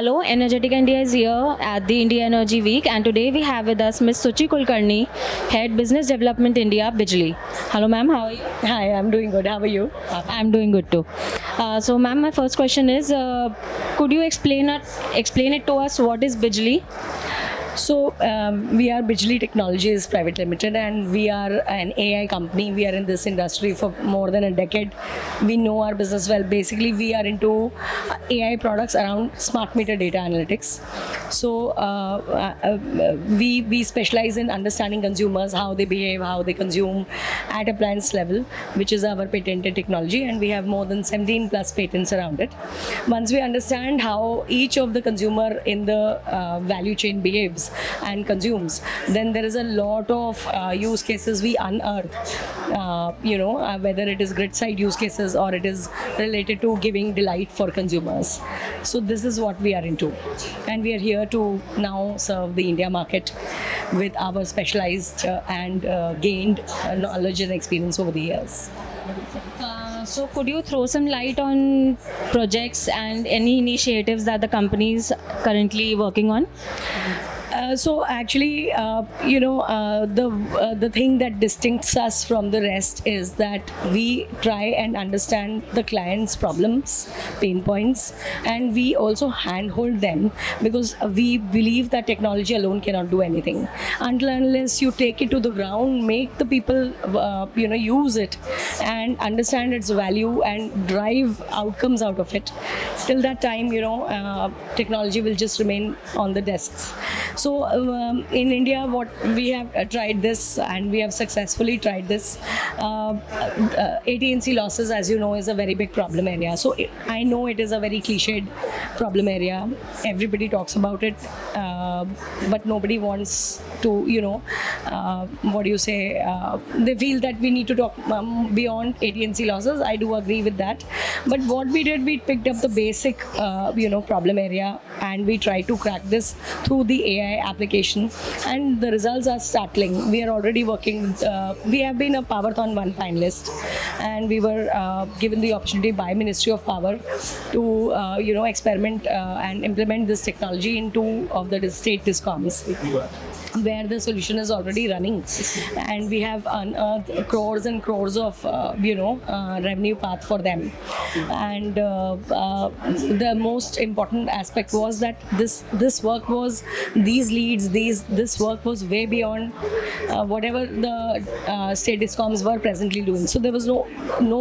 Hello, Energetic India is here at the India Energy Week, and today we have with us Ms. Suchi Kulkarni, Head Business Development India, Bijli. Hello, ma'am. How are you? Hi, I'm doing good. How are you? I'm doing good too. So, ma'am, my first question is, could you explain it to us? What is Bijli? So, we are Bijli Technologies Private Limited, and we are an AI company. We are in this industry for more than a decade. We know our business well. Basically, we are into AI products around smart meter data analytics. So, we specialize in understanding consumers, how they behave, how they consume at appliance level, which is our patented technology, and we have more than 17 plus patents around it. Once we understand how each of the consumer in the value chain behaves and consumes, then there is a lot of use cases we unearth, whether it is grid side use cases or it is related to giving delight for consumers. So this is what we are into, and we are here to now serve the India market with our specialized and gained knowledge and experience over the years. So, could you throw some light on projects and any initiatives that the company is currently working on? So actually, the thing that distincts us from the rest is that we try and understand the client's problems, pain points, and we also handhold them, because we believe that technology alone cannot do anything until unless you take it to the ground, make the people use it and understand its value and drive outcomes out of it. Till that time, technology will just remain on the desks. So in India, what we have tried this, and we have successfully tried this. AT&C losses, as you know, is a very big problem area. So I know it is a very cliched problem area. Everybody talks about it, but nobody wants to, they feel that we need to talk beyond AT&C losses. I do agree with that. But what we did, we picked up the basic, problem area, and we tried to crack this through the AI application, and the results are startling. We are already working. We have been a Powerthon 1 finalist, and we were given the opportunity by Ministry of Power to experiment and implement this technology in 2 of the state discoms, where the solution is already running, and we have unearthed crores and crores of revenue path for them. And the most important aspect was that this work was, these leads, this work was way beyond whatever the state discoms were presently doing. So there was no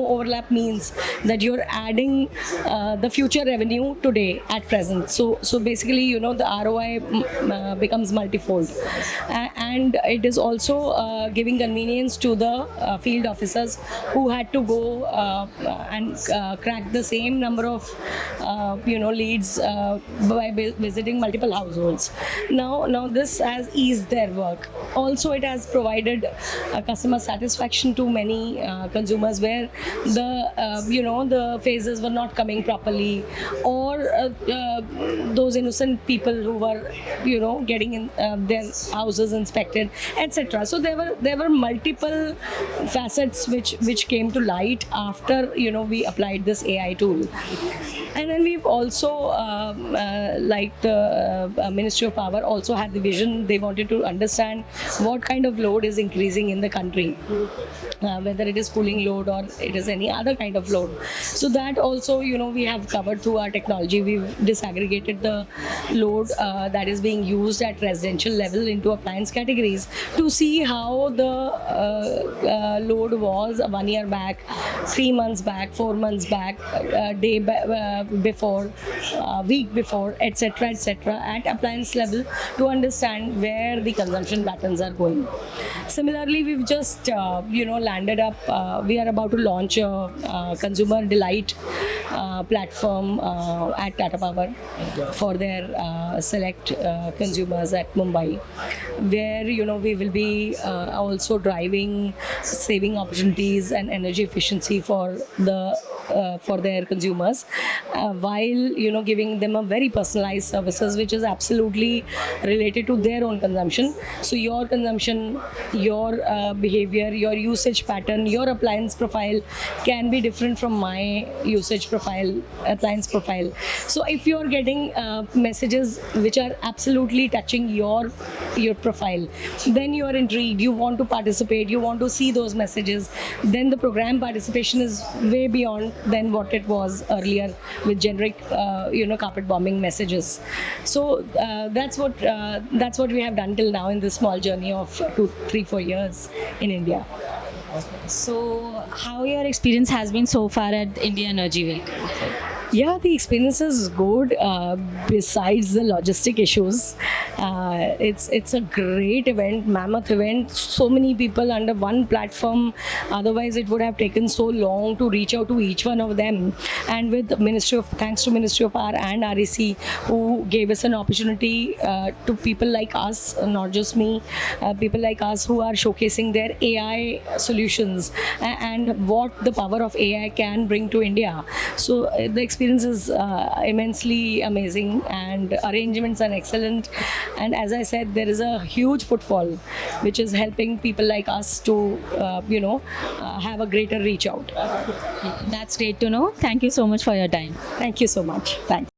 overlap, means that you're adding the future revenue today at present. So basically, the ROI becomes multifold. And it is also giving convenience to the field officers who had to go and crack the same number of leads by visiting multiple households. Now this has eased their work. Also, it has provided customer satisfaction to many consumers, where the phases were not coming properly, or those innocent people who were getting in their houses inspected, etc. So there were multiple facets which came to light after we applied this AI tool. And then we've also, like the Ministry of Power also had the vision. They wanted to understand what kind of load is increasing in the country, whether it is cooling load or it is any other kind of load. So that also, we have covered through our technology. We've disaggregated the load that is being used at residential level into appliance categories to see how the load was 1 year back, 3 months back, 4 months back, day before, week before, etc., at appliance level, to understand where the consumption patterns are going. Similarly, we've just landed up. We are about to launch a consumer delight platform at Tata Power for their select consumers at Mumbai, where we will be also driving saving opportunities and energy efficiency for the for their consumers, while giving them a very personalized services which is absolutely related to their own consumption. So your consumption, your behavior, your usage pattern, your appliance profile can be different from my usage profile, appliance profile. So if you're getting messages which are absolutely touching your profile, then you are intrigued, you want to participate, you want to see those messages, then the program participation is way beyond than what it was earlier with generic carpet bombing messages. So that's what we have done till now in this small journey of 2, 3, 4 years in India. So, how your experience has been so far at India Energy Week? Yeah, the experience is good. Besides the logistic issues, it's a great event, mammoth event. So many people under one platform. Otherwise, it would have taken so long to reach out to each one of them. And with thanks to Ministry of Power and REC, who gave us an opportunity to people like us, not just me, people like us who are showcasing their AI solutions and what the power of AI can bring to India. So the experience is immensely amazing, and arrangements are excellent. And as I said, there is a huge footfall, which is helping people like us to, have a greater reach out. That's great to know. Thank you so much for your time. Thank you so much. Thanks.